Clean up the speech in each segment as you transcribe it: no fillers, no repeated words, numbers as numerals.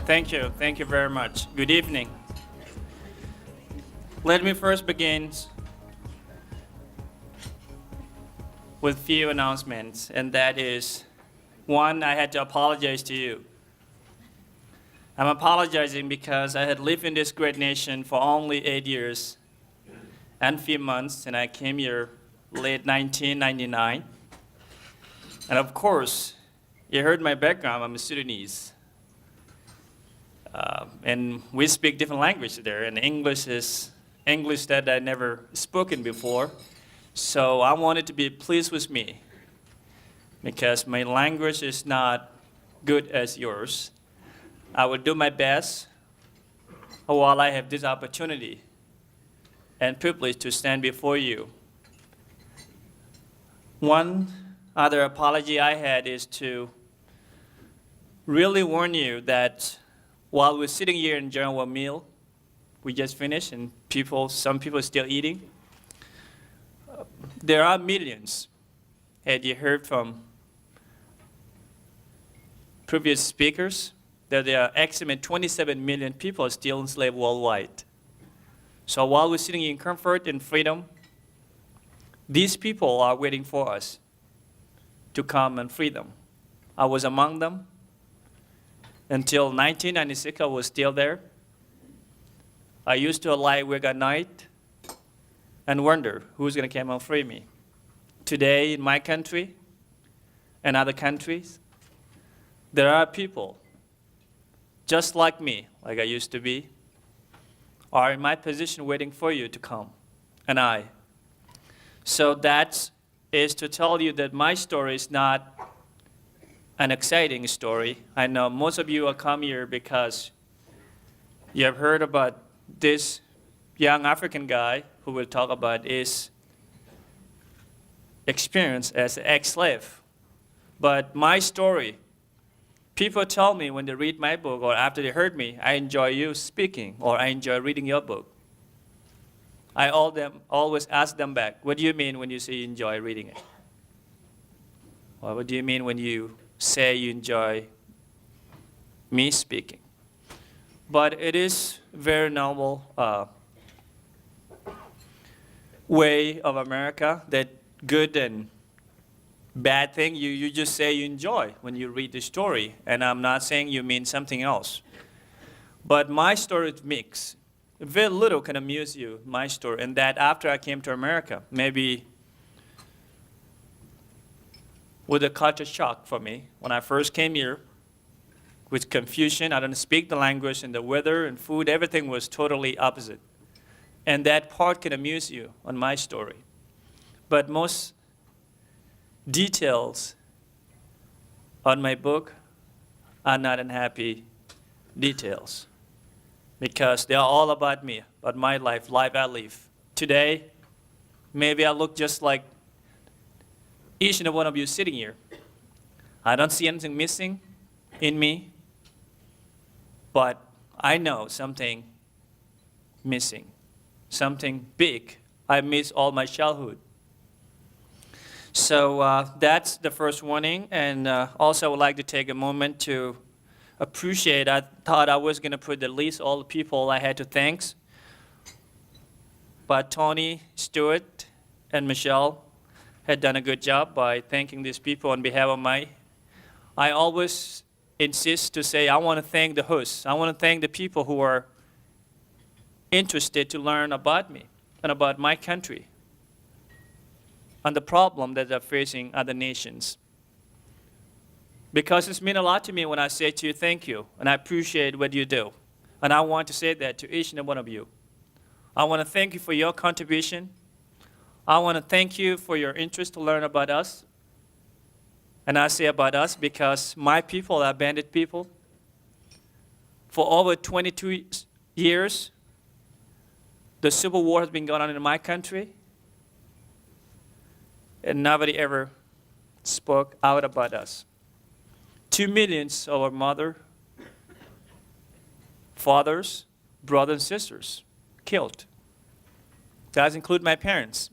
Thank you. Thank you very much. Good evening. Let me first begin with few announcements, and that is, one, I had to apologize to you. I'm apologizing because I had lived in this great nation for only 8 years and few months, and I came here late 1999. And of course, you heard my background, I'm a Sudanese. And we speak different languages there, and English is English that I never spoken before. So I wanted to be pleased with me because my language is not good as yours. I will do my best while I have this opportunity and privilege to stand before you. One other apology I had is to really warn you that while we're sitting here and enjoying our meal, we just finished, and some people are still eating. There are millions, had you heard from previous speakers, that there are estimated 27 million people still enslaved worldwide. So while we're sitting in comfort and freedom, these people are waiting for us to come and free them. I was among them. Until 1996, I was still there. I used to lie awake at night and wonder who's going to come and free me. Today, in my country and other countries, there are people just like me, like I used to be, are in my position waiting for you to come, and I. So that is to tell you that my story is not an exciting story. I know most of you will come here because you have heard about this young African guy who will talk about his experience as an ex-slave. But my story, people tell me when they read my book or after they heard me, I enjoy you speaking or I enjoy reading your book. I always ask them back, what do you mean when you say you enjoy reading it? Or what do you mean when you say you enjoy me speaking? But it is very normal way of America that good and bad thing, you just say you enjoy when you read the story. And I'm not saying you mean something else. But my story is mixed. Very little can amuse you, my story. And that after I came to America, maybe with a culture shock for me. When I first came here, with confusion, I didn't speak the language, and the weather and food, everything was totally opposite. And that part can amuse you on my story. But most details on my book are not unhappy details, because they are all about me, about my life I live. Today, maybe I look just like each and every one of you sitting here. I don't see anything missing in me, but I know something missing, something big. I miss all my childhood. So that's the first warning, and also I would like to take a moment to appreciate. I thought I was going to put the list all the people I had to thank, but Tony, Stuart, and Michelle had done a good job by thanking these people on behalf of I always insist to say I want to thank the hosts. I want to thank the people who are interested to learn about me and about my country and the problem that they're facing other nations. Because it's meant a lot to me when I say to you, thank you, and I appreciate what you do. And I want to say that to each and every one of you. I want to thank you for your contribution. I want to thank you for your interest to learn about us. And I say about us because my people are bandit people. For over 22 years, the civil war has been going on in my country, and nobody ever spoke out about us. 2 million of our mother, fathers, brothers, and sisters killed. That include my parents.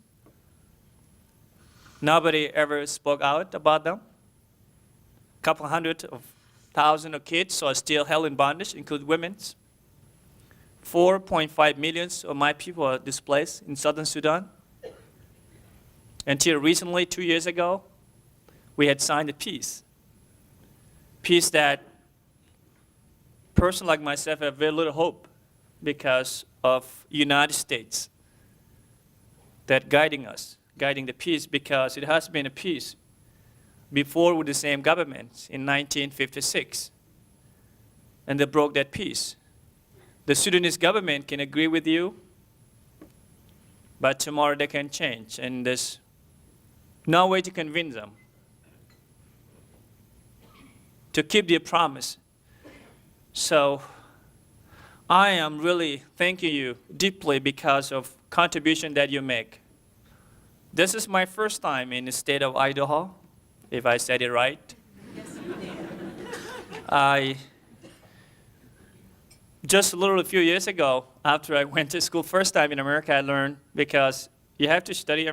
Nobody ever spoke out about them. A couple hundred of thousands of kids are still held in bondage, including women. 4.5 million of my people are displaced in southern Sudan. Until recently, 2 years ago, we had signed a peace. Peace that a person like myself have very little hope because of United States that guiding us, guiding the peace, because it has been a peace before with the same government in 1956. And they broke that peace. The Sudanese government can agree with you, but tomorrow they can change, and there's no way to convince them to keep their promise. So I am really thanking you deeply because of contribution that you make. This is my first time in the state of Idaho, if I said it right. Yes, you did. Just a few years ago, after I went to school first time in America, I learned because you have to study,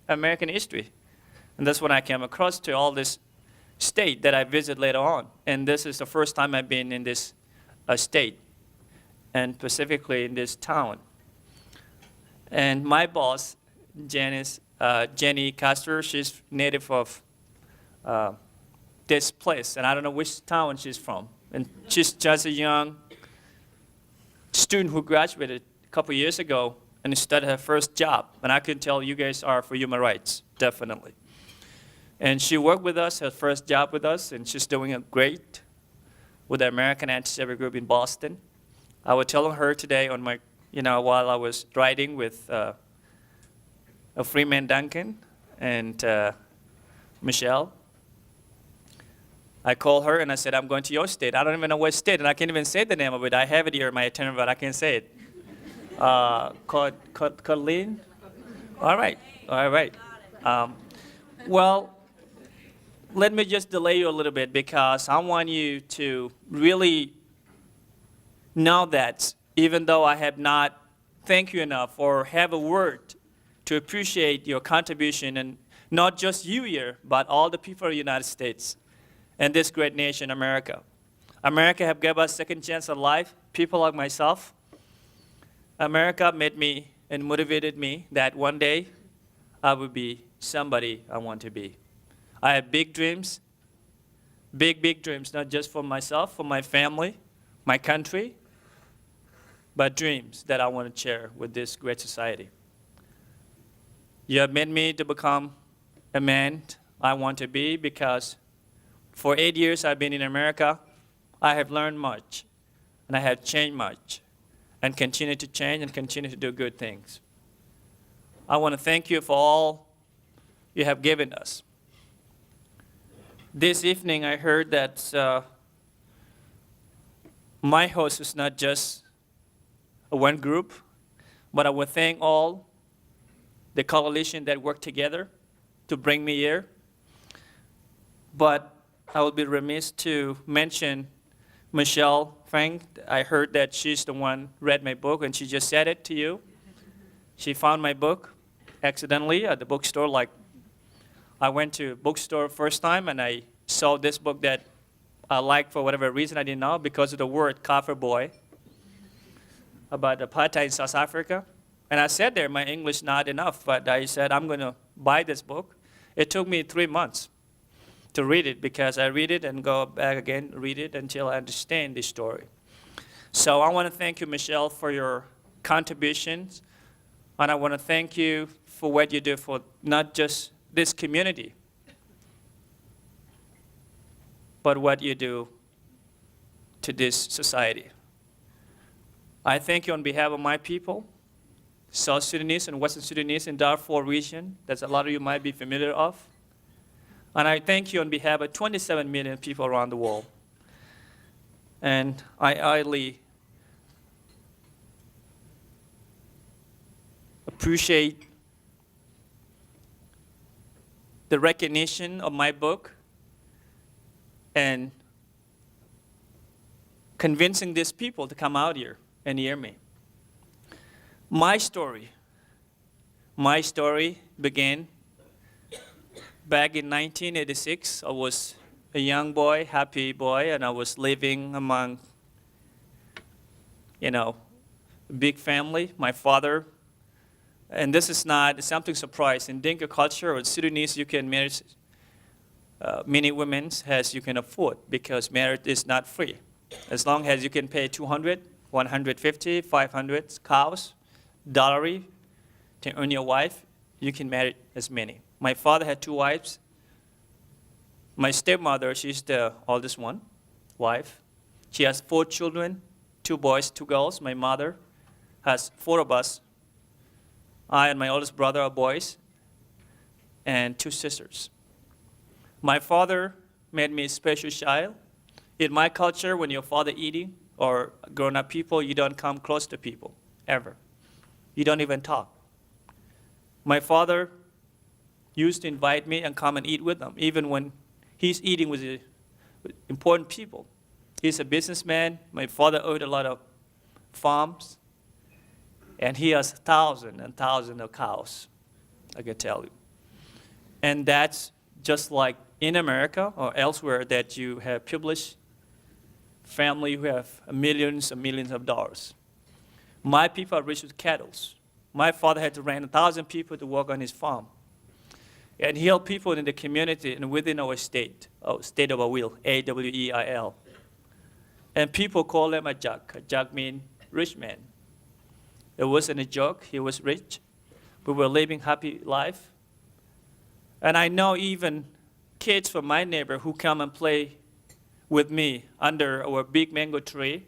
American history. And that's when I came across to all this state that I visit later on. And this is the first time I've been in this state, and specifically in this town. And my boss, Jenny Castor, she's native of this place, and I don't know which town she's from. And she's just a young student who graduated a couple years ago and started her first job. And I can tell you guys are for human rights, definitely. And she worked with us, her first job with us, and she's doing it great with the American Anti-Slavery Group in Boston. I was telling her today on my, while I was riding with a Freeman Duncan and Michelle, I called her and I said, I'm going to your state. I don't even know what state, and I can't even say the name of it. I have it here in my itinerary, but I can't say it. Colleen? All right. Well, let me just delay you a little bit because I want you to really know that even though I have not thanked you enough or have a word to appreciate your contribution, and not just you here, but all the people of the United States and this great nation, America. America have given us second chance at life, people like myself. America made me and motivated me that one day I would be somebody I want to be. I have big dreams, big dreams, not just for myself, for my family, my country, but dreams that I want to share with this great society. You have made me to become a man I want to be because for 8 years I've been in America. I have learned much, and I have changed much, and continue to change and continue to do good things. I want to thank you for all you have given us. This evening I heard that my host is not just one group, but I want to thank all the coalition that worked together to bring me here. But I would be remiss to mention Michelle Frank. I heard that she's the one who read my book, and she just said it to you. She found my book accidentally at the bookstore. Like, I went to bookstore first time, and I saw this book that I liked for whatever reason. I didn't know because of the word "cover boy" about apartheid in South Africa. And I said there, my English not enough, but I said, I'm going to buy this book. It took me 3 months to read it because I read it and go back again, read it until I understand the story. So I want to thank you, Michelle, for your contributions. And I want to thank you for what you do for not just this community, but what you do to this society. I thank you on behalf of my people, South Sudanese and Western Sudanese in Darfur region, that a lot of you might be familiar of. And I thank you on behalf of 27 million people around the world. And I highly appreciate the recognition of my book and convincing these people to come out here and hear me. My story began back in 1986. I was a young boy, happy boy, and I was living among, a big family. My father, and this is not something surprise. In Dinka culture or Sudanese, you can marry many women as you can afford because marriage is not free. As long as you can pay 200, 150, 500 cows, dowry to earn your wife, you can marry as many. My father had 2 wives. My stepmother, she's the oldest one, wife. She has 4 children, 2 boys, 2 girls. My mother has 4 of us. I and my oldest brother are boys, and 2 sisters. My father made me a special child. In my culture, when your father eating or grown-up people, you don't come close to people, ever. You don't even talk. My father used to invite me and come and eat with them, even when he's eating with important people. He's a businessman. My father owned a lot of farms, and he has thousands and thousands of cows, I can tell you. And that's just like in America or elsewhere that you have privileged family who have millions and millions of dollars. My people are rich with cattle. My father had to rent 1,000 people to work on his farm. And he helped people in the community and within our state of Awil, A-W-E-I-L. And people call him a jug. A jug means rich man. It wasn't a joke. He was rich. We were living happy life. And I know even kids from my neighbor who come and play with me under our big mango tree.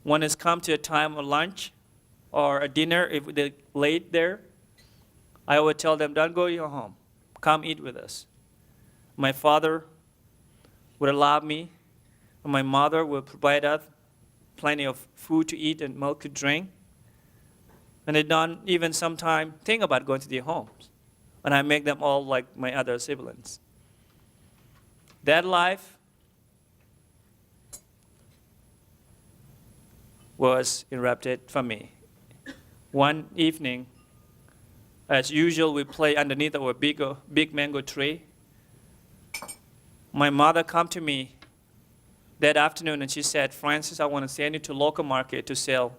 When it's come to a time of lunch or a dinner, if they're late there, I would tell them, don't go to your home. Come eat with us. My father would allow me, and my mother would provide us plenty of food to eat and milk to drink. And they don't even sometimes think about going to their homes. And I make them all like my other siblings. That life was interrupted for me. One evening, as usual, we play underneath our big mango tree. My mother came to me that afternoon and she said, Francis, I want to send you to local market to sell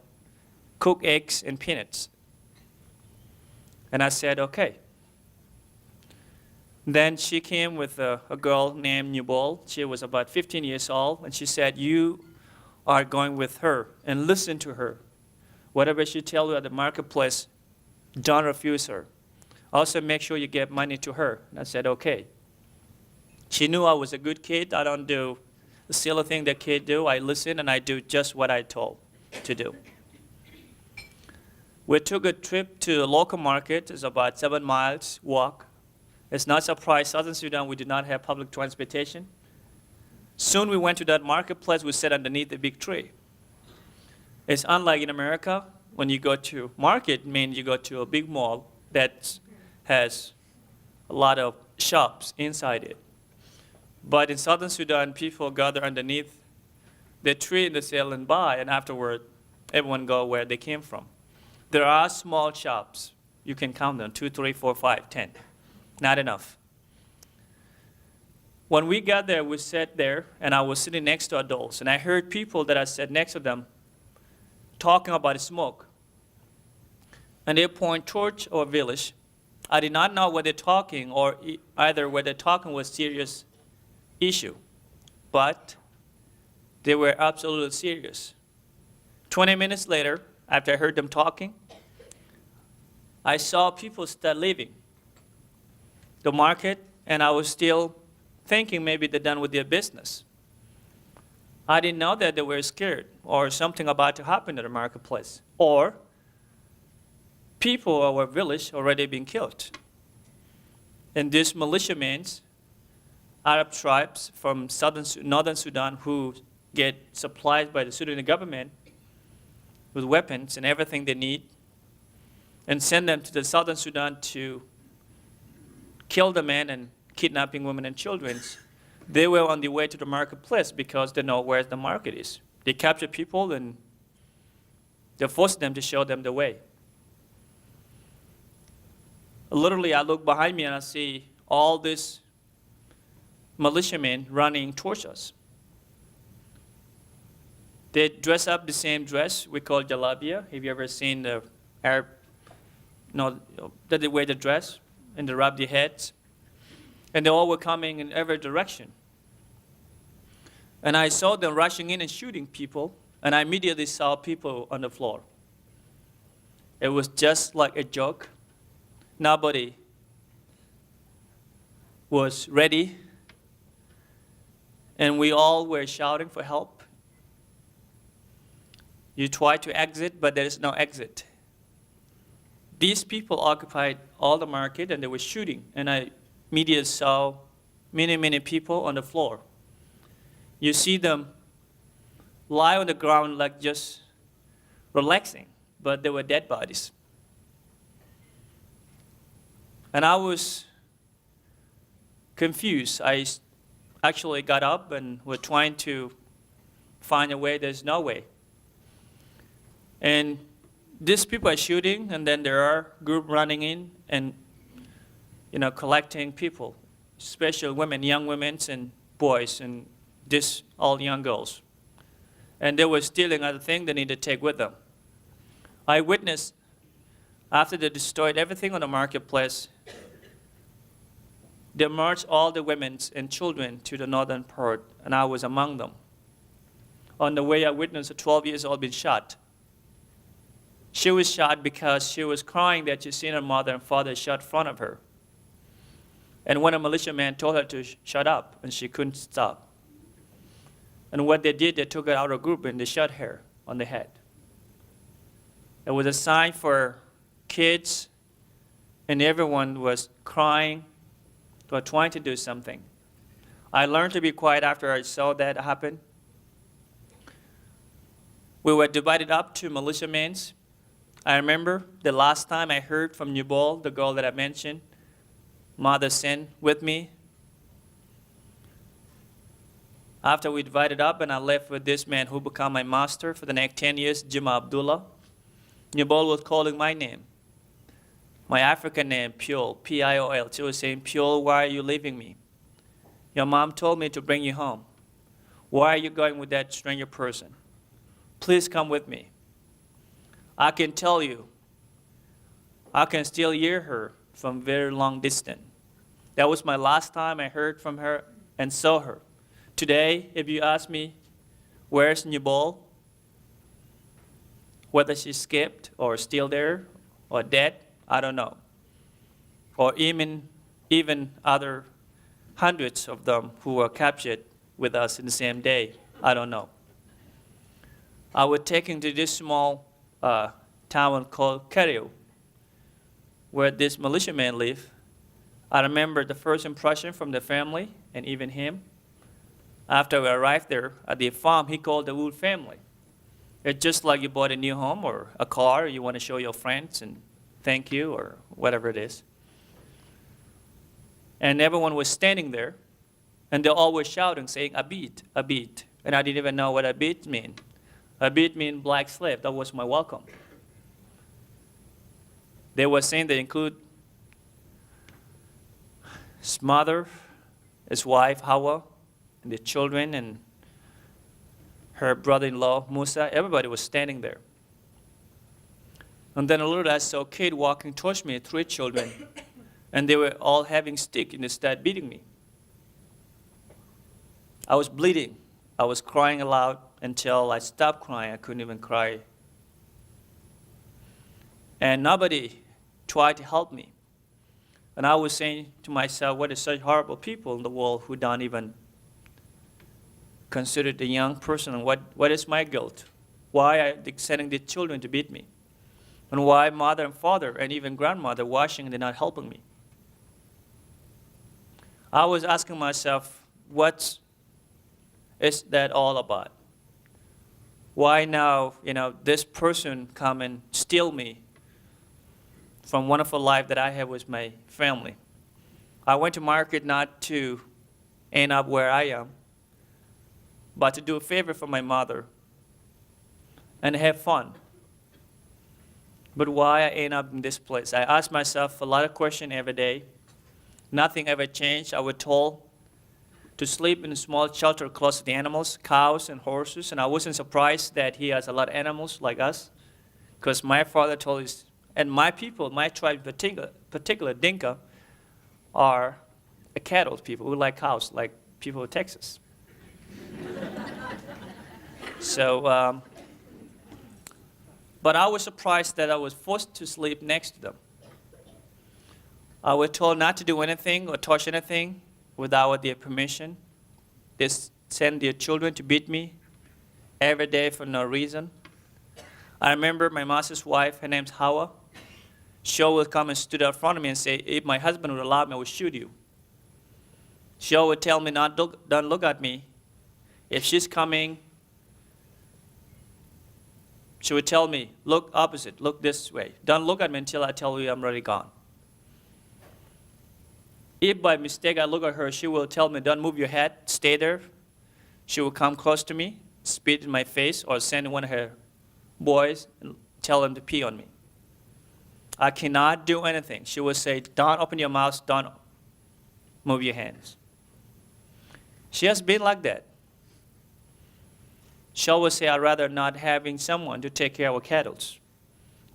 cooked eggs and peanuts. And I said, okay. Then she came with a girl named Nubol. She was about 15 years old, and she said, you are going with her and listen to her. Whatever she tells you at the marketplace, don't refuse her. Also make sure you get money to her. And I said, okay. She knew I was a good kid. I don't do the silly thing that kids do. I listen and I do just what I told to do. We took a trip to a local market. It's about 7 miles walk. It's not surprised, Southern Sudan, we did not have public transportation. Soon we went to that marketplace. We sat underneath the big tree. It's unlike in America. When you go to market, it means you go to a big mall that has a lot of shops inside it. But in Southern Sudan, people gather underneath the tree and they sell and buy, and afterward, everyone go where they came from. There are small shops. You can count them, 2, 3, 4, 5, 10. Not enough. When we got there, we sat there, and I was sitting next to adults, and I heard people that I sat next to them talking about smoke. And they point towards our village. I did not know what they're talking, or either what they're talking was serious issue, but they were absolutely serious. 20 minutes later, after I heard them talking, I saw people start leaving the market, and I was still thinking maybe they're done with their business. I didn't know that they were scared or something about to happen at the marketplace, or people of our village already been killed. And these militiamen, Arab tribes from northern Sudan who get supplied by the Sudanese government with weapons and everything they need and send them to the southern Sudan to kill the men and kidnapping women and children. They were on the way to the marketplace because they know where the market is. They capture people and they force them to show them the way. Literally, I look behind me and I see all these militiamen running towards us. They dress up the same dress we call jalabia. Have you ever seen the Arab, that they wear the dress and they wrap their heads? And they all were coming in every direction. And I saw them rushing in and shooting people, and I immediately saw people on the floor. It was just like a joke. Nobody was ready, and we all were shouting for help. You try to exit, but there is no exit. These people occupied all the market, and they were shooting, and I immediately saw many people on the floor. You see them lie on the ground like just relaxing, but they were dead bodies. And I was confused. I actually got up and was trying to find a way. There's no way. And these people are shooting, and then there are group running in and collecting people, especially women, young women and boys, and this all young girls. And they were stealing other things they need to take with them. I witnessed after they destroyed everything on the marketplace, they marched all the women and children to the northern part, and I was among them. On the way, I witnessed a 12-year-old being shot. She was shot because she was crying that she seen her mother and father shot in front of her. And when a militiaman told her to shut up, and she couldn't stop. And what they did, they took her out of the group and they shot her on the head. It was a sign for kids, and everyone was crying, or trying to do something. I learned to be quiet after I saw that happen. We were divided up to militiamen. I remember the last time I heard from Nubal, the girl that I mentioned, mother sent with me. After we divided up and I left with this man who became my master for the next 10 years, Juma Abdullah, Nubal was calling my name, my African name, Piol, P-I-O-L. She was saying, Piol, why are you leaving me? Your mom told me to bring you home. Why are you going with that stranger person? Please come with me. I can tell you, I can still hear her from very long distance. That was my last time I heard from her and saw her. Today, if you ask me, where's Nubal? Whether she escaped or still there or dead, I don't know. Or even other hundreds of them who were captured with us in the same day, I don't know. I was taken to this small town called Kerio, where this militiaman lived. I remember the first impression from the family and even him. After we arrived there at the farm, he called the Wood family. It's just like you bought a new home or a car, you want to show your friends and thank you or whatever it is. And everyone was standing there, and they all were shouting, saying, Abid, Abid. And I didn't even know what Abid meant. Abid means black slave. That was my welcome. They were saying they include his mother, his wife, Hawa, and the children, and her brother-in-law, Musa. Everybody was standing there. And then a little I saw a kid walking towards me, 3 children, and they were all having stick, and they started beating me. I was bleeding. I was crying aloud until I stopped crying. I couldn't even cry. And nobody tried to help me. And I was saying to myself, what is such horrible people in the world who don't even consider the young person, and what is my guilt? Why are they sending the children to beat me? And why mother and father and even grandmother washing and they're not helping me? I was asking myself, what is that all about? Why now, this person come and steal me from wonderful life that I had with my family? I went to market not to end up where I am, but to do a favor for my mother and have fun. But why I end up in this place? I ask myself a lot of questions every day. Nothing ever changed. I was told to sleep in a small shelter close to the animals, cows and horses, and I wasn't surprised that he has a lot of animals like us, because my father told us, and my people, my tribe in particular Dinka, are a cattle people. We like cows, like people of Texas. So, but I was surprised that I was forced to sleep next to them. I was told not to do anything or touch anything without their permission. They send their children to beat me every day for no reason. I remember my master's wife, her name's Hawa. She would come and stood out in front of me and say, if my husband would allow me, I would shoot you. She would tell me, don't look at me. If she's coming, she would tell me, look opposite, look this way. Don't look at me until I tell you I'm already gone. If by mistake I look at her, she will tell me, don't move your head, stay there. She will come close to me, spit in my face, or send one of her boys and tell them to pee on me. I cannot do anything. She will say, don't open your mouth, don't move your hands. She has been like that. She always say, I'd rather not having someone to take care of our cattle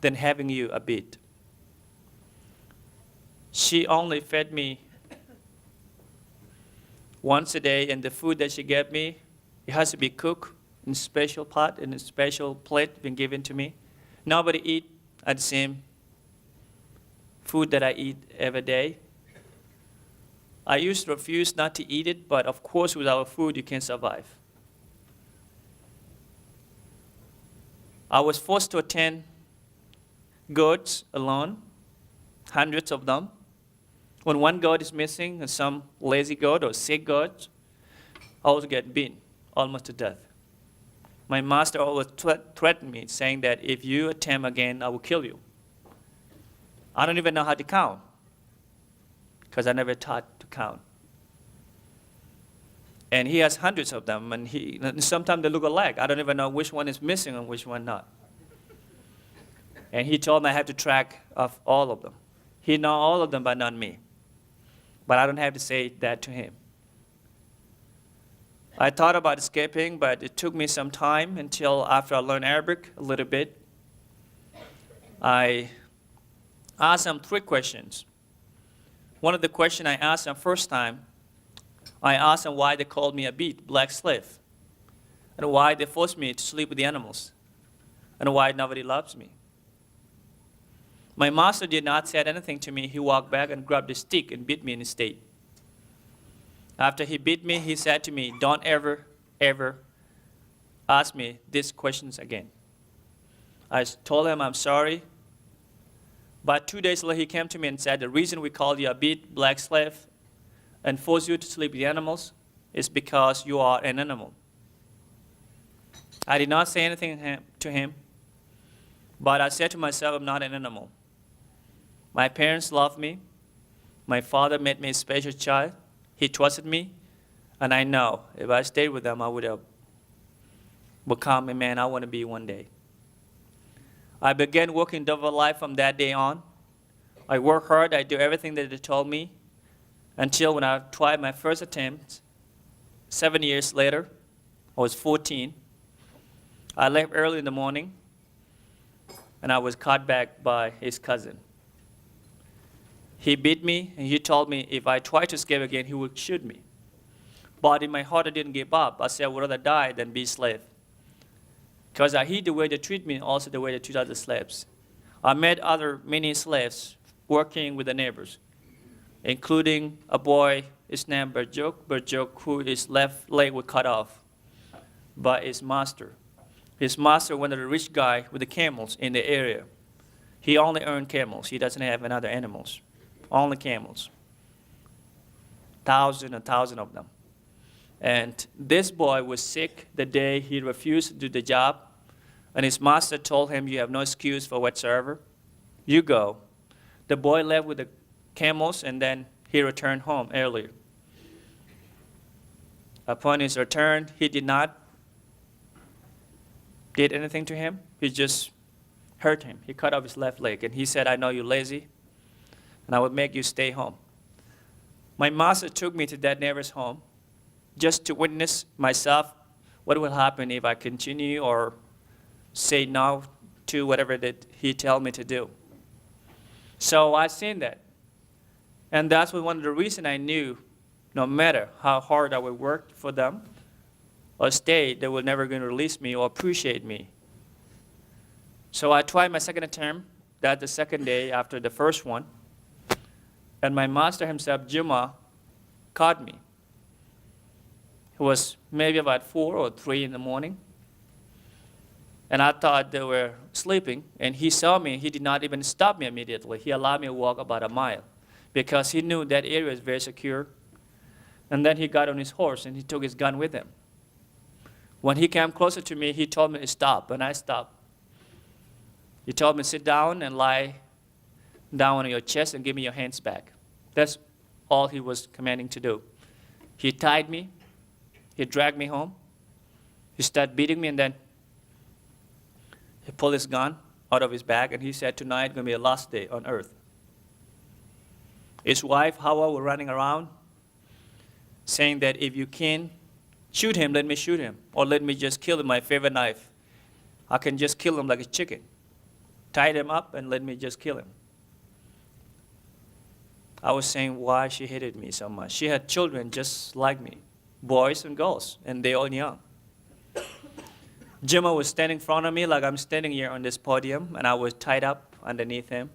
than having you a beat. She only fed me once a day, and the food that she gave me, it has to be cooked in a special pot, in a special plate been given to me. Nobody eat at the same food that I eat every day. I used to refuse not to eat it, but of course without food you can't survive. I was forced to attend goats alone, hundreds of them. When one goat is missing, and some lazy goat or sick goat, I always get beaten, almost to death. My master always threatened me, saying that if you attempt again, I will kill you. I don't even know how to count, because I never taught to count. And he has hundreds of them, and sometimes they look alike. I don't even know which one is missing and which one not. And he told me I have to track of all of them. He knows all of them, but not me. But I don't have to say that to him. I thought about escaping, but it took me some time until after I learned Arabic a little bit. I asked him 3 questions. One of the questions I asked him first time, I asked him why they called me a beat, black slave, and why they forced me to sleep with the animals, and why nobody loves me. My master did not say anything to me. He walked back and grabbed a stick and beat me in his state. After he beat me, he said to me, don't ever, ever ask me these questions again. I told him I'm sorry. But 2 days later, he came to me and said, the reason we called you a beat, black slave, and force you to sleep with the animals is because you are an animal. I did not say anything to him, but I said to myself, I'm not an animal. My parents loved me. My father made me a special child. He trusted me, and I know if I stayed with them, I would have become a man I want to be one day. I began working double life from that day on. I work hard, I do everything that they told me, until when I tried my first attempt, 7 years later, I was 14. I left early in the morning, and I was caught back by his cousin. He beat me, and he told me if I tried to escape again, he would shoot me. But in my heart, I didn't give up. I said I would rather die than be a slave. Because I hate the way they treat me, and also the way they treat other slaves. I met many slaves working with the neighbors, including a boy, his name Berjuk, who his left leg was cut off by his master. His master was a rich guy with the camels in the area. He only owned camels. He doesn't have any other animals, only camels. Thousands and thousands of them. And this boy was sick the day he refused to do the job. And his master told him, you have no excuse for whatsoever. You go. The boy left with the camels, and then he returned home earlier. Upon his return, he did not did anything to him. He just hurt him. He cut off his left leg, and he said, I know you're lazy, and I will make you stay home. My master took me to that neighbor's home, just to witness myself what will happen if I continue or say no to whatever that he tell me to do. So I seen that. And that's one of the reasons I knew no matter how hard I would work for them or stay, they were never going to release me or appreciate me. So I tried my second attempt, that's the second day after the first one. And my master himself, Juma, caught me. It was maybe about 4 or 3 in the morning. And I thought they were sleeping. And he saw me. He did not even stop me immediately. He allowed me to walk about a mile because he knew that area is very secure. And then he got on his horse and he took his gun with him. When he came closer to me, he told me to stop, and I stopped. He told me, sit down and lie down on your chest and give me your hands back. That's all he was commanding to do. He tied me. He dragged me home. He started beating me, and then he pulled his gun out of his bag, and he said, tonight is going to be the last day on earth. His wife, Hawa, was running around saying that if you can shoot him, let me shoot him. Or let me just kill him with my favorite knife. I can just kill him like a chicken. Tie him up and let me just kill him. I was saying why she hated me so much. She had children just like me, boys and girls, and they all young. Jimma was standing in front of me like I'm standing here on this podium, and I was tied up underneath him.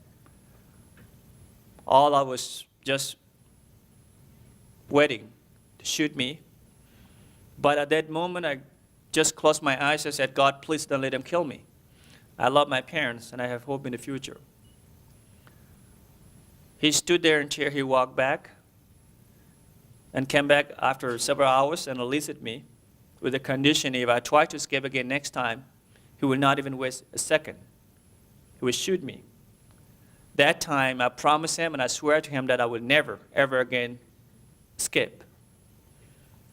All I was just waiting to shoot me. But at that moment, I just closed my eyes and said, God, please don't let him kill me. I love my parents, and I have hope in the future. He stood there until he walked back and came back after several hours and released me with the condition if I try to escape again next time, he will not even waste a second. He will shoot me. That time, I promised him and I swear to him that I will never, ever again escape.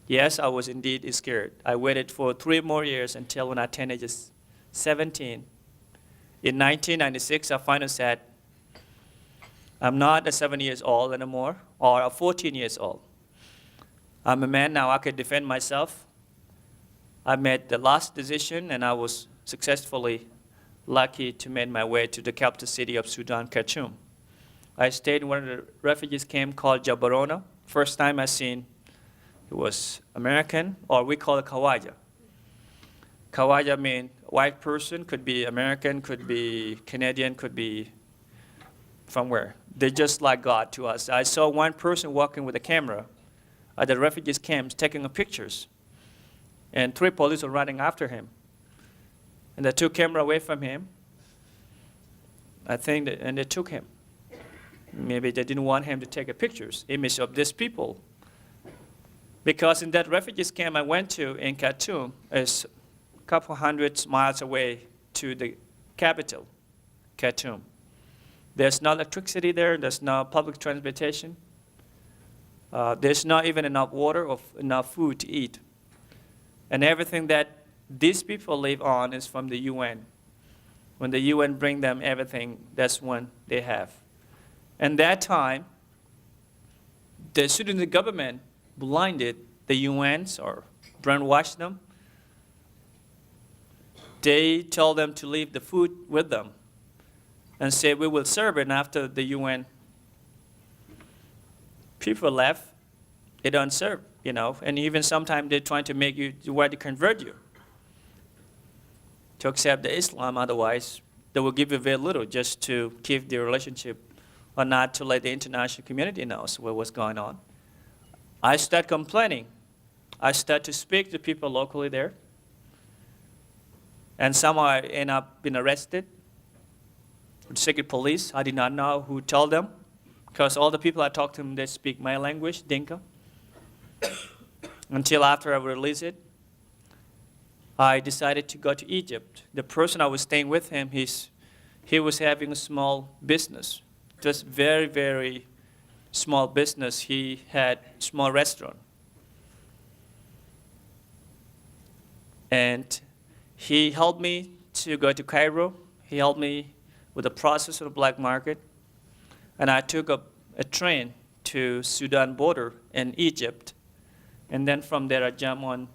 Yes, I was indeed scared. I waited for 3 more years until when I turned age 17. In 1996, I finally said, I'm not a 7 years old anymore or a 14 years old. I'm a man now, I can defend myself. I made the last decision and I was successfully lucky to make my way to the capital city of Sudan, Khartoum. I stayed in one of the refugees camp called Jabarona. First time I seen it was American, or we call it Kawaja. Kawaja means white person, could be American, could be Canadian, could be from where. They're just like God to us. I saw one person walking with a camera at the refugees camps taking pictures. And 3 police were running after him. And they took camera away from him. I think and they took him. Maybe they didn't want him to take a pictures, image of these people. Because in that refugees camp I went to in Khartoum, is a couple hundred miles away to the capital, Khartoum. There's no electricity there, there's no public transportation. There's not even enough water or enough food to eat. And everything that these people live on is from the UN. When the UN bring them everything, that's when they have. And that time, the Sudanese government blinded the UNs or brainwashed them. They told them to leave the food with them and say, we will serve it. And after the UN people left, they don't serve, and even sometimes they're trying to make you, to convert you to accept the Islam. Otherwise, they will give you very little just to keep the relationship or not to let the international community know what's going on. I start complaining. I start to speak to people locally there. And somehow I end up being arrested. The secret police, I did not know who told them. Because all the people I talked to, they speak my language, Dinka. Until after I released it, I decided to go to Egypt. The person I was staying with him, he was having a small business. Just very, very small business. He had a small restaurant. And he helped me to go to Cairo. He helped me with the process of the black market. And I took a train to Sudan border in Egypt. And then from there, I jumped on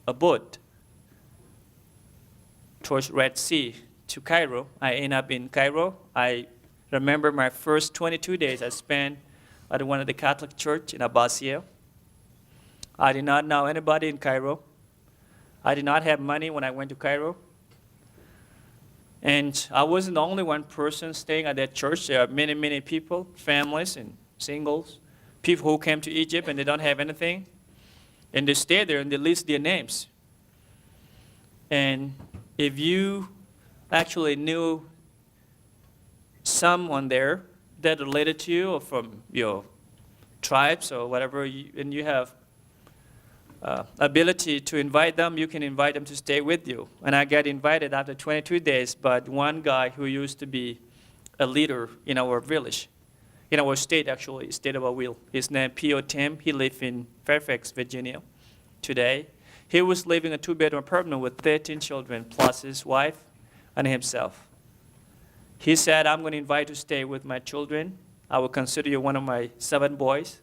a boat towards Red Sea to Cairo. I ended up in Cairo. I remember my first 22 days I spent at one of the Catholic church in Abbasiyah. I did not know anybody in Cairo. I did not have money when I went to Cairo. And I wasn't the only one person staying at that church. There are many, many people, families and singles, people who came to Egypt and they don't have anything. And they stay there and they list their names. And if you actually knew someone there that related to you or from your tribes or whatever, and you have ability to invite them, you can invite them to stay with you. And I got invited after 22 days, but one guy who used to be a leader in our village, in our state actually, state of Awil, his name P.O. Tim, he lived in Fairfax, Virginia today. He was living in a 2-bedroom apartment with 13 children, plus his wife and himself. He said, I'm going to invite you to stay with my children. I will consider you one of my 7 boys.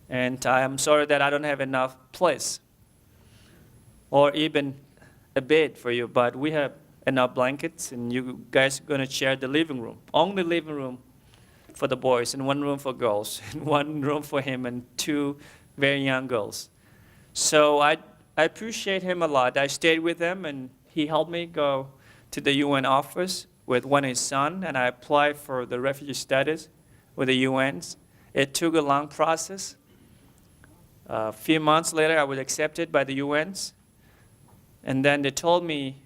And I am sorry that I don't have enough place or even a bed for you, but we have enough blankets, and you guys are going to share the living room. Only living room for the boys, and 1 room for girls, and 1 room for him and 2 very young girls. So I appreciate him a lot. I stayed with him, and he helped me go to the UN office with one of his sons, and I applied for the refugee status with the UNs. It took a long process. A few months later, I was accepted by the UNs. And then they told me,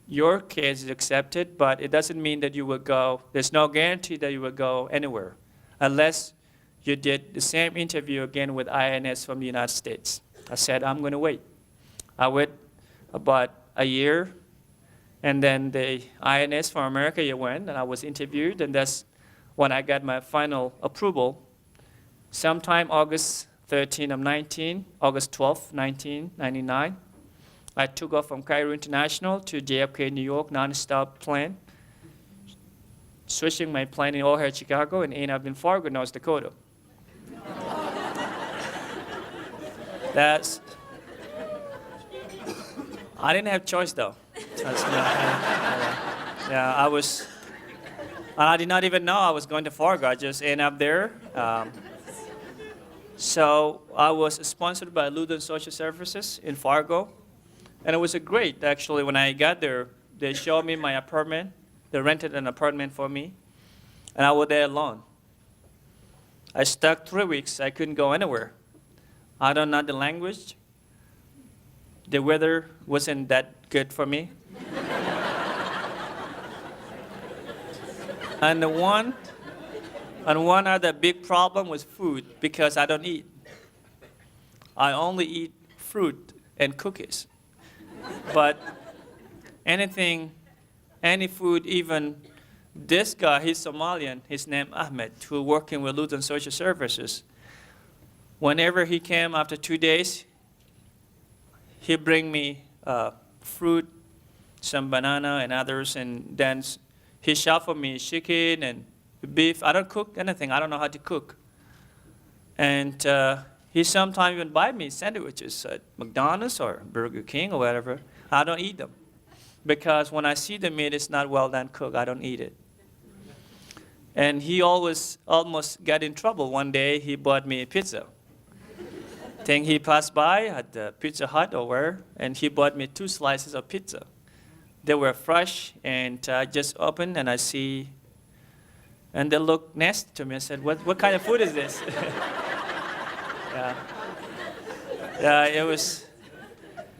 your case is accepted, but it doesn't mean that you will go. There's no guarantee that you will go anywhere unless you did the same interview again with INS from the United States. I said, I'm going to wait. I wait about a year, and then the INS from America went, and I was interviewed, and that's when I got my final approval. Sometime August 13 of 19, August 12, 1999, I took off from Cairo International to JFK, New York, non-stop plane, switching my plane in O'Hare, Chicago, and ended up in Fargo, North Dakota. I didn't have choice though. I did not even know I was going to Fargo. I just ended up there. So I was sponsored by Lutheran Social Services in Fargo. And it was great, actually. When I got there, they showed me my apartment. They rented an apartment for me. And I was there alone. I stuck 3 weeks. I couldn't go anywhere. I don't know the language. The weather wasn't that good for me. And one other big problem was food, because I don't eat. I only eat fruit and cookies. But any food, even this guy, he's Somalian, his name Ahmed, who working with Lutheran Social Services. Whenever he came after 2 days, he bring me fruit, some banana and others, and then he shop for me chicken and beef. I don't cook anything. I don't know how to cook. And he sometimes even buy me sandwiches at McDonald's or Burger King or whatever. I don't eat them because when I see the meat, it's not well done cooked. I don't eat it. And he always almost got in trouble. One day he bought me a pizza. I think he passed by at the Pizza Hut or where, and he bought me 2 slices of pizza. They were fresh, and I just opened and I see, and they looked nasty to me. I said, what kind of food is this?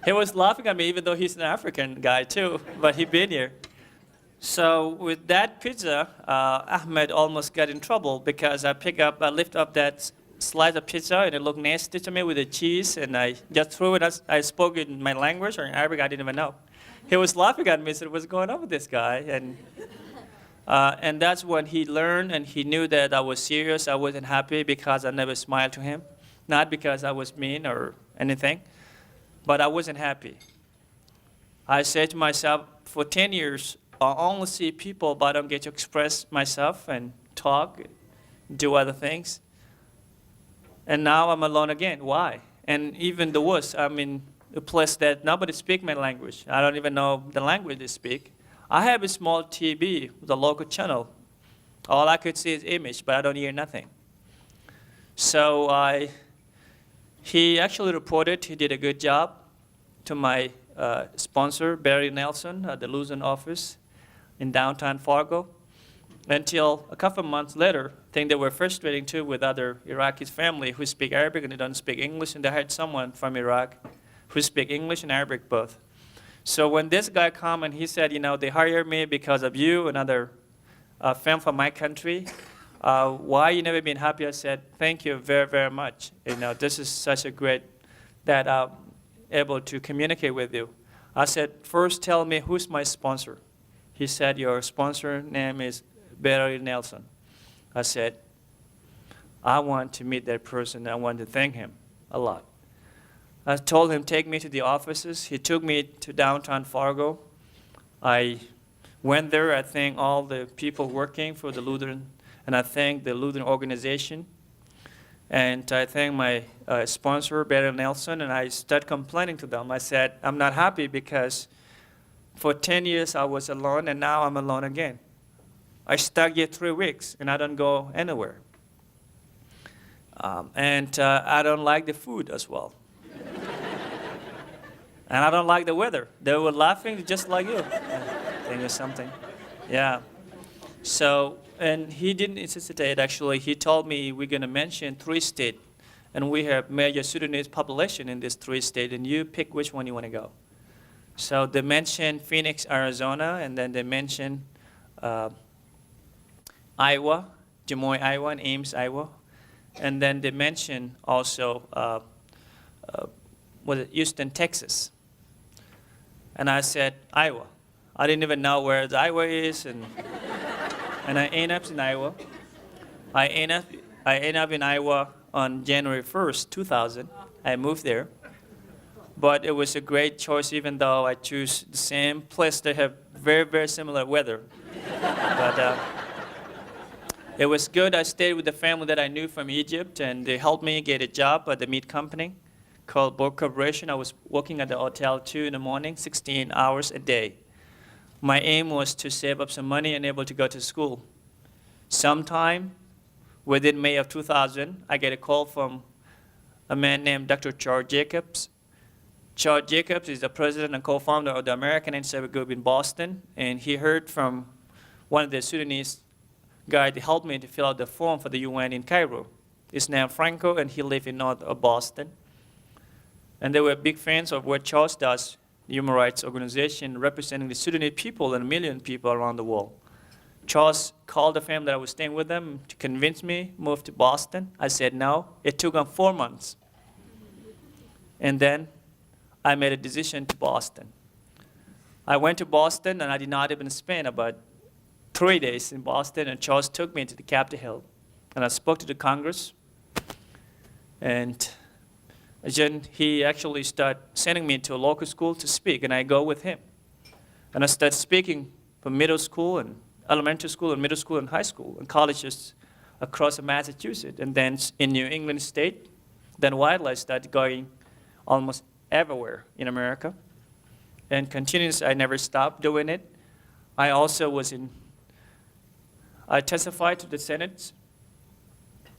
He was laughing at me, even though he's an African guy too, but he'd been here. So with that pizza, Ahmed almost got in trouble because I lift up that slice of pizza and it looked nasty to me with the cheese, and I just threw it. I spoke in my language or in Arabic, I didn't even know. He was laughing at me, said, what's going on with this guy? And that's when he learned and he knew that I was serious. I wasn't happy because I never smiled to him. Not because I was mean or anything, but I wasn't happy. I said to myself, for 10 years, I only see people, but I don't get to express myself and talk, do other things. And now I'm alone again. Why? And even the worst, I'm in a place that nobody speaks my language. I don't even know the language they speak. I have a small TV with a local channel. All I could see is image, but I don't hear nothing. So he actually reported he did a good job to my sponsor, Barry Nelson, at the Luzon office in downtown Fargo. Until a couple of months later, I think they were frustrating too with other Iraqi family who speak Arabic and they don't speak English, and they had someone from Iraq who speak English and Arabic both. So when this guy come and he said, they hired me because of you, another fan from my country, why you never been happy? I said, thank you very, very much. This is such a great that I'm able to communicate with you. I said, first tell me who's my sponsor. He said, your sponsor name is Barry Nelson. I said, I want to meet that person. I want to thank him a lot. I told him, take me to the offices. He took me to downtown Fargo. I went there. I thanked all the people working for the Lutheran, and I thanked the Lutheran organization. And I thanked my sponsor, Barry Nelson, and I started complaining to them. I said, I'm not happy because for 10 years I was alone, and now I'm alone again. I stuck here 3 weeks, and I don't go anywhere. And I don't like the food as well. And I don't like the weather. They were laughing just like you. I think it's something. Yeah. So, and he didn't hesitate, actually. He told me we're going to mention 3 states, and we have major Sudanese population in these 3 states, and you pick which one you want to go. So they mentioned Phoenix, Arizona, and then they mentioned Iowa, Des Moines, Iowa, and Ames, Iowa. And then they mentioned also Houston, Texas. And I said, Iowa. I didn't even know where the Iowa is, and I ended up in Iowa. I ended up in Iowa on January 1st, 2000. I moved there. But it was a great choice, even though I chose the same place that have very, very similar weather. But it was good. I stayed with the family that I knew from Egypt, and they helped me get a job at the meat company called Borg Corporation. I was working at the hotel 2 in the morning, 16 hours a day. My aim was to save up some money and able to go to school. Sometime within May of 2000, I get a call from a man named Dr. Charles Jacobs. Charles Jacobs is the president and co-founder of the American Institute Group in Boston, and he heard from one of the Sudanese guy to help me to fill out the form for the UN in Cairo. His name Franco, and he lived in north of Boston. And they were big fans of what Charles does, the human rights organization representing the Sudanese people and 1 million people around the world. Charles called the family that I was staying with them to convince me to move to Boston. I said no. It took him 4 months. And then I made a decision to Boston. I went to Boston, and I did not even spend about 3 days in Boston, and Charles took me to the Capitol Hill. And I spoke to the Congress, and then he actually started sending me to a local school to speak, and I go with him. And I started speaking for middle school and elementary school and middle school and high school and colleges across Massachusetts. And then in New England State, then wildlife started going almost everywhere in America. And continuously, I never stopped doing it. I also I testified to the Senate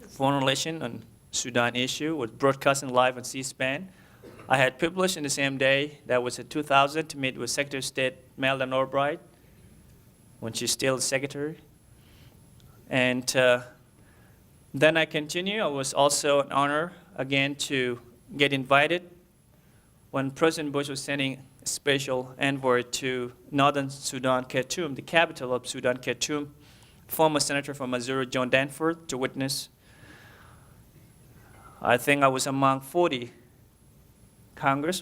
Foreign Relations on Sudan issue, was broadcasting live on C-SPAN. I had published in the same day, that was in 2000, to meet with Secretary of State Madeleine Albright, when she's still the secretary. And then I continue. It was also an honor, again, to get invited when President Bush was sending a special envoy to northern Sudan, Khartoum, the capital of Sudan, Khartoum, former Senator from Missouri, John Danforth, to witness. I think I was among 40 Congress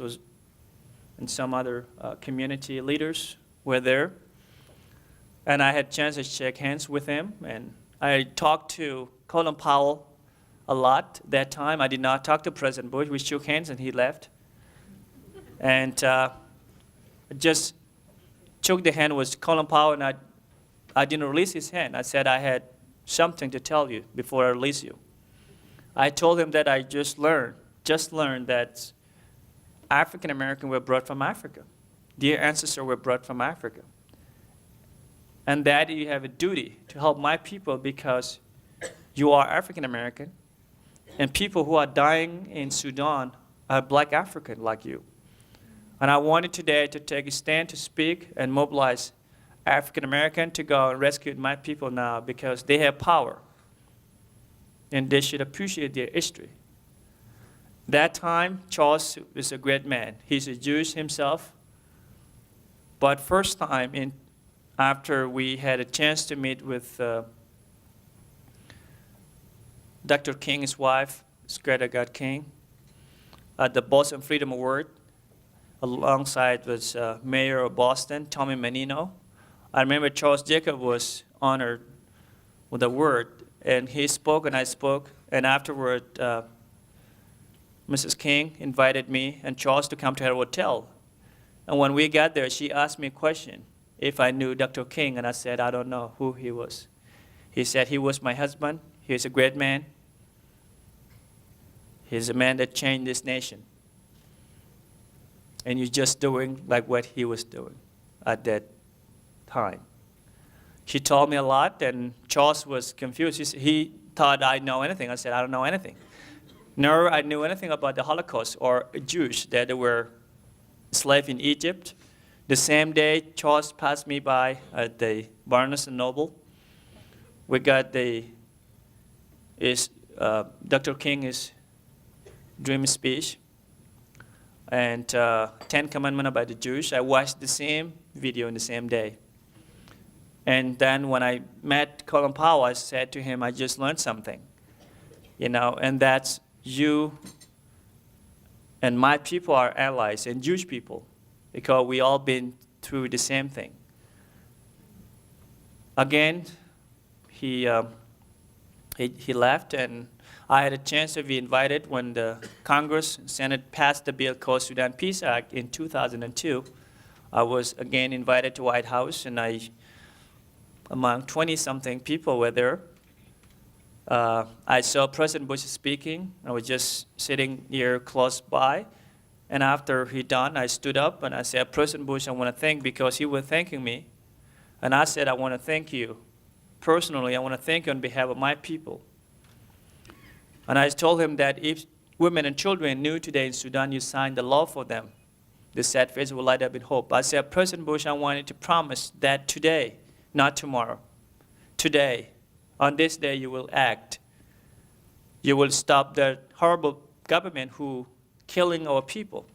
and some other community leaders were there. And I had a chance to shake hands with him. And I talked to Colin Powell a lot that time. I did not talk to President Bush. We shook hands and he left. And just shook the hand with Colin Powell, and I didn't release his hand. I said I had something to tell you before I release you. I told him that I just learned that African Americans were brought from Africa. Their ancestors were brought from Africa. And that you have a duty to help my people because you are African American, and people who are dying in Sudan are black African like you. And I wanted today to take a stand to speak and mobilize African American to go and rescue my people now because they have power. And they should appreciate their history. That time, Charles is a great man. He's a Jewish himself. But first time, after we had a chance to meet with Dr. King's wife, Greta God King, at the Boston Freedom Award, alongside was Mayor of Boston, Tommy Menino. I remember Charles Jacob was honored with a word, and he spoke and I spoke, and afterward, Mrs. King invited me and Charles to come to her hotel. And when we got there, she asked me a question, if I knew Dr. King, and I said, I don't know who he was. He said, he was my husband, he's a great man. He's a man that changed this nation. And you're just doing like what he was doing at that time. She told me a lot, and Charles was confused. He thought I know anything. I said, I don't know anything. Nor I knew anything about the Holocaust or Jews that were enslaved in Egypt. The same day, Charles passed me by at the Barnes & Noble. We got Dr. King's dream speech and 10 Commandments about the Jews. I watched the same video in the same day. And then when I met Colin Powell, I said to him, I just learned something, and that's you and my people are allies, and Jewish people, because we all been through the same thing. Again, he left, and I had a chance to be invited when the Congress and Senate passed the bill called Sudan Peace Act in 2002. I was again invited to White House, and among 20-something people were there. I saw President Bush speaking. I was just sitting here close by. And after he done, I stood up and I said, President Bush, I want to thank because he was thanking me. And I said, I want to thank you. Personally, I want to thank you on behalf of my people. And I told him that if women and children knew today in Sudan you signed the law for them, the sad face will light up in hope. I said, President Bush, I wanted to promise that today, not tomorrow, today, on this day you will act. You will stop the horrible government who killing our people.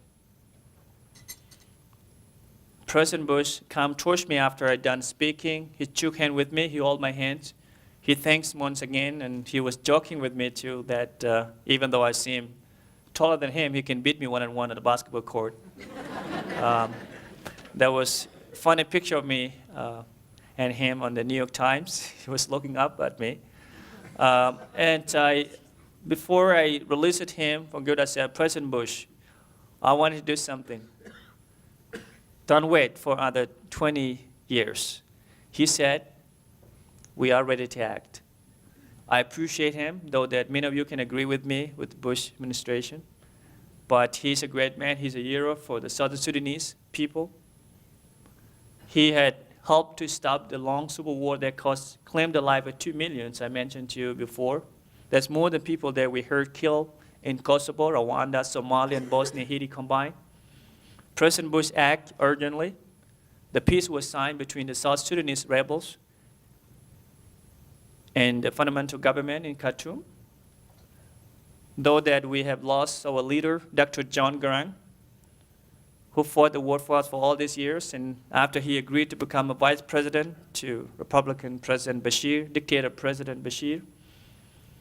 President Bush came towards me after I done speaking. He shook hands with me. He held my hands. He thanks once again, and he was joking with me too that even though I seem taller than him, he can beat me one-on-one at a basketball court. There was a funny picture of me and him on the New York Times. He was looking up at me. Before I released him for good, I said, President Bush, I want to do something. Don't wait for another 20 years. He said, we are ready to act. I appreciate him, though that many of you can agree with me with the Bush administration. But he's a great man. He's a hero for the Southern Sudanese people. He had helped to stop the long civil war that claimed the life of 2 million, as I mentioned to you before. That's more than people that we heard killed in Kosovo, Rwanda, Somalia, and Bosnia and Haiti combined. President Bush acted urgently. The peace was signed between the South Sudanese rebels and the fundamental government in Khartoum. Though that we have lost our leader, Dr. John Garang, who fought the war for us for all these years, and after he agreed to become a vice president to Republican President Bashir, dictator President Bashir,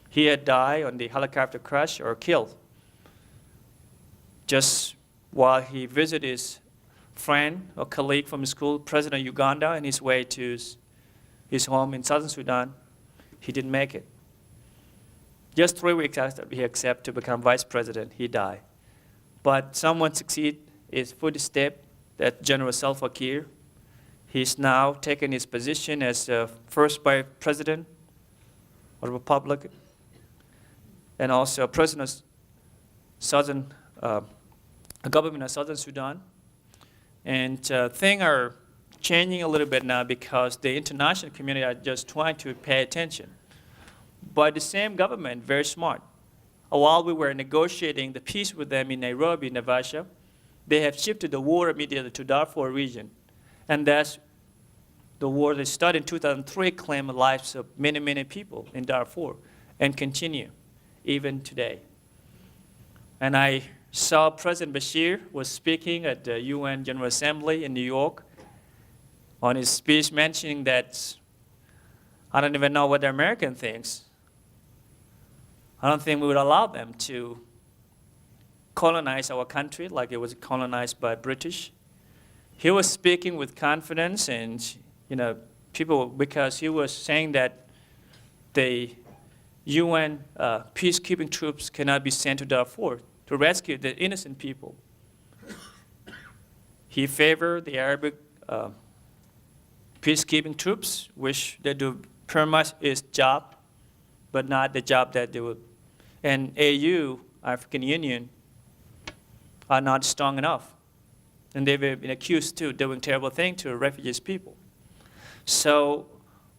he had died on the helicopter crash or killed just while he visited his friend or colleague from school, President of Uganda, on his way to his home in southern Sudan. He didn't make it. Just 3 weeks after he accepted to become vice president, he died. But someone succeeded his footstep, that General Salva Kiir. He's now taken his position as the first vice president of the Republic. and also President of Southern, government of Southern Sudan. And things are changing a little bit now because the international community are just trying to pay attention. But the same government, very smart. While we were negotiating the peace with them in Nairobi, Naivasha, they have shifted the war immediately to Darfur region. And that's the war that started in 2003, claimed the lives of many, many people in Darfur and continue even today. And I saw President Bashir was speaking at the UN General Assembly in New York on his speech mentioning that I don't even know what the American thinks. I don't think we would allow them to colonize our country like it was colonized by British. He was speaking with confidence and, people, because he was saying that the UN peacekeeping troops cannot be sent to Darfur to rescue the innocent people. He favored the Arabic peacekeeping troops, which they do pretty much his job, but not the job that they would. And AU, African Union, are not strong enough. And they've been accused too, doing terrible things to refugees people. So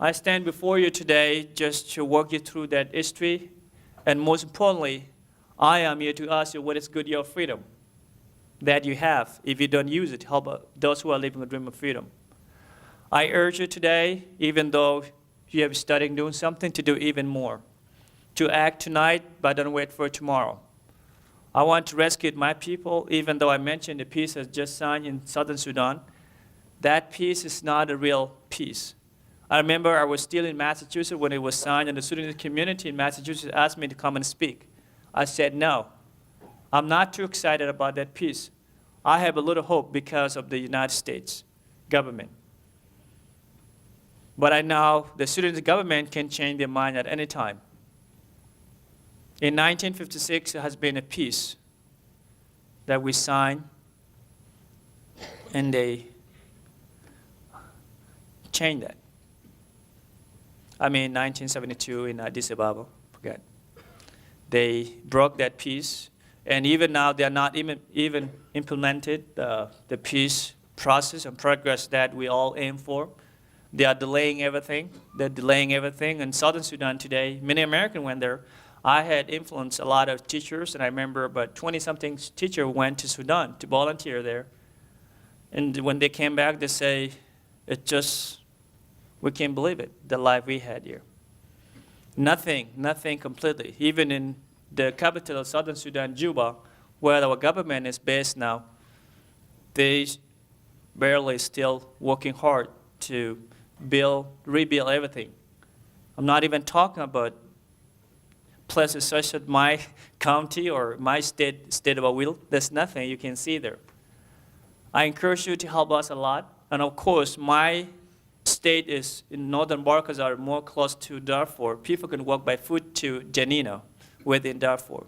I stand before you today just to walk you through that history. And most importantly, I am here to ask you what is good your freedom that you have. If you don't use it, help those who are living a dream of freedom. I urge you today, even though you have studied doing something, to do even more. To act tonight, but don't wait for tomorrow. I want to rescue my people, even though I mentioned the peace has just signed in Southern Sudan. That peace is not a real peace. I remember I was still in Massachusetts when it was signed, and the Sudanese community in Massachusetts asked me to come and speak. I said no. I'm not too excited about that peace. I have a little hope because of the United States government. But I know the Sudanese government can change their mind at any time. In 1956, there has been a peace that we signed, and they changed that. 1972 in Addis Ababa, forget. They broke that peace, and even now they are not even implemented the peace process and progress that we all aim for. They are delaying everything. They're delaying everything. In Southern Sudan today, many Americans went there. I had influenced a lot of teachers, and I remember about 20-something teachers went to Sudan to volunteer there. And when they came back, they say, we can't believe it, the life we had here. Nothing completely. Even in the capital of Southern Sudan, Juba, where our government is based now, they barely still working hard to rebuild everything. I'm not even talking about places such as my county or my state of Awil. There's nothing you can see there. I encourage you to help us a lot. And of course, my state is in northern Barkas are more close to Darfur. People can walk by foot to Janina within Darfur.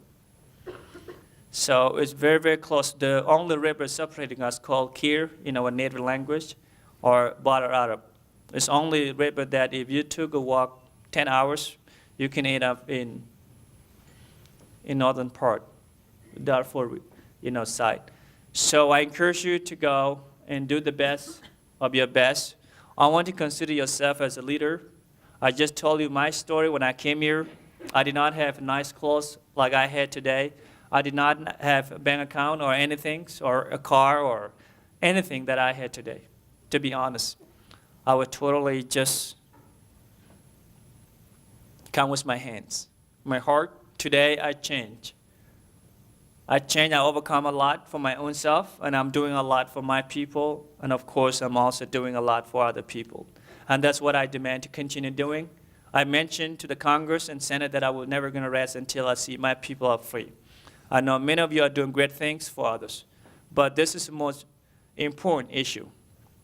So it's very, very close. The only river separating us called Kir in our native language, or Badr Arab. It's only a river that if you took a walk 10 hours, you can end up in northern part, Darfur, side. So I encourage you to go and do the best of your best. I want to consider yourself as a leader. I just told you my story when I came here. I did not have nice clothes like I had today. I did not have a bank account or anything, or a car or anything that I had today, to be honest. I would totally just come with my hands. My heart, today I change. I overcome a lot for my own self, and I'm doing a lot for my people, and of course I'm also doing a lot for other people. And that's what I demand to continue doing. I mentioned to the Congress and Senate that I will never gonna rest until I see my people are free. I know many of you are doing great things for others, but this is the most important issue.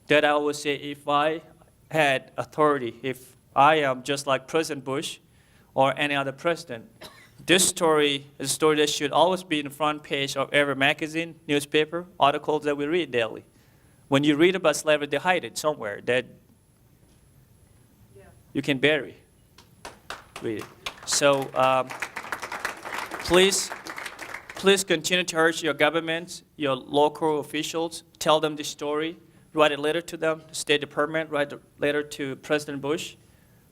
That I would say, if I had authority, if I am just like President Bush or any other president, this story is a story that should always be in the front page of every magazine, newspaper, articles that we read daily. When you read about slavery, they hide it somewhere that you can bury. Read it. So Please continue to urge your governments, your local officials, tell them the story, write a letter to them, the State Department, write a letter to President Bush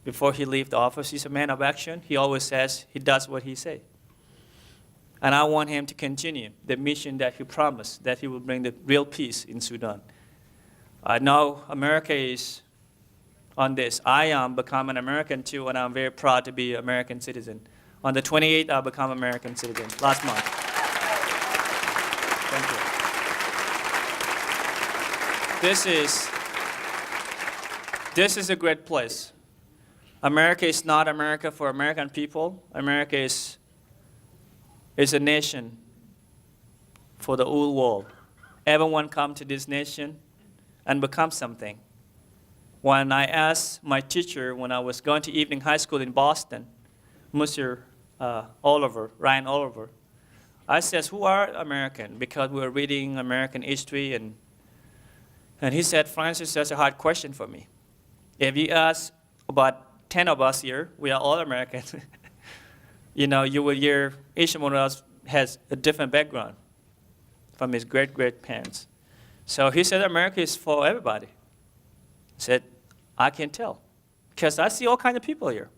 before he leaves the office. He's a man of action. He always says he does what he says. And I want him to continue the mission that he promised, that he will bring the real peace in Sudan. I know America is on this. I am become an American too, and I'm very proud to be an American citizen. On the 28th, I'll become an American citizen, last month. Thank you. This is a great place. America is not America for American people. America is a nation for the whole world. Everyone come to this nation and become something. When I asked my teacher when I was going to evening high school in Boston, Mr. Ryan Oliver, I said, who are American? Because we were reading American history, and he said, Francis, that's a hard question for me. If you ask about 10 of us here, we are all American. You will hear each one of us has a different background from his great-great-parents. So he said America is for everybody. I said, I can tell, because I see all kinds of people here.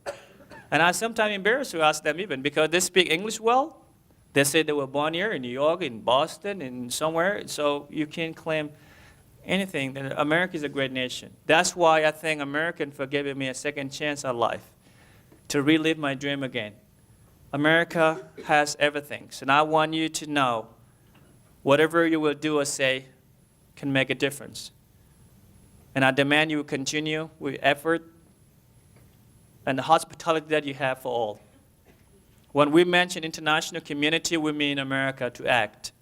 And I'm sometimes embarrassed to ask them even, because they speak English well. They say they were born here in New York, in Boston, in somewhere. So you can't claim anything. America is a great nation. That's why I thank Americans for giving me a second chance at life to relive my dream again. America has everything. And I want you to know whatever you will do or say can make a difference. And I demand you continue with effort and the hospitality that you have for all. When we mention international community, we mean America to act,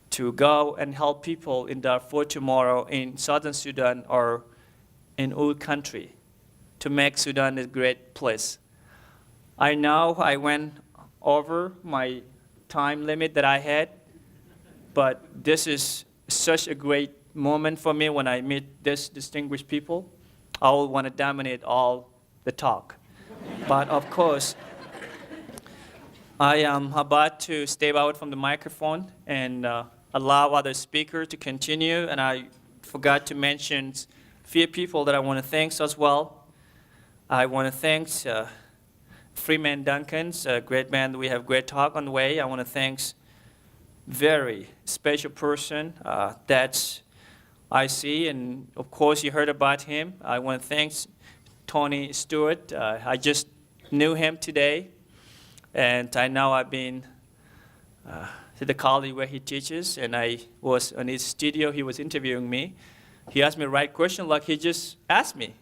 to go and help people in Darfur tomorrow, in southern Sudan, or in all country, to make Sudan a great place. I know I went over my time limit that I had, but this is such a great moment for me when I meet these distinguished people. I will want to dominate all the talk. But of course, I am about to step out from the microphone and allow other speakers to continue. And I forgot to mention a few people that I want to thank as well. I want to thank Freeman Duncan's a great man. We have great talk on the way. I want to thank very special person that I see, and of course you heard about him. I want to thank Tony Stewart. I just knew him today, and I know I've been to the college where he teaches, and I was in his studio. He was interviewing me. He asked me the right question like he just asked me.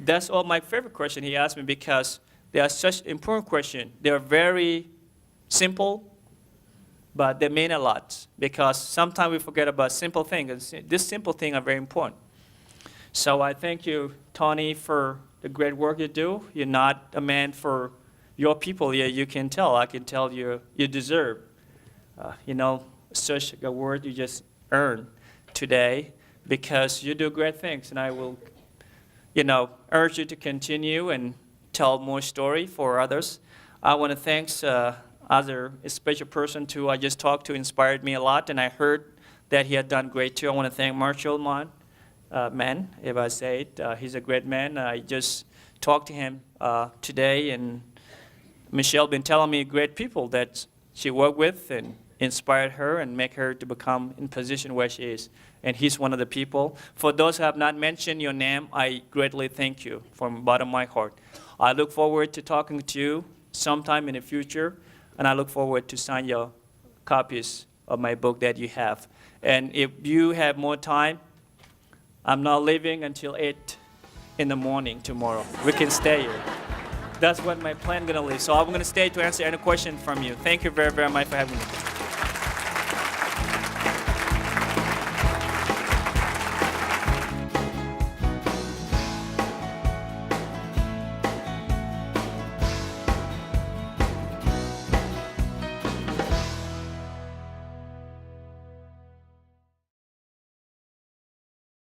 That's all my favorite question he asked me, because they are such important questions. They are very simple, but they mean a lot, because sometimes we forget about simple things. These simple things are very important. So I thank you, Tony, for the great work you do. You're not a man for your people. Yeah, you can tell. I can tell you deserve. Such a word you just earned today, because you do great things. And I will, urge you to continue and tell more story for others. I want to thank other special person too I just talked to, inspired me a lot, and I heard that he had done great too. I want to thank Marshall Mann, if I say it. He's a great man. I just talked to him today, and Michelle been telling me great people that she worked with and inspired her and make her to become in position where she is. And he's one of the people. For those who have not mentioned your name, I greatly thank you from the bottom of my heart. I look forward to talking to you sometime in the future, and I look forward to sign your copies of my book that you have. And if you have more time, I'm not leaving until 8 in the morning tomorrow. We can stay here. That's what my plan gonna leave. So I'm gonna stay to answer any question from you. Thank you very, very much for having me.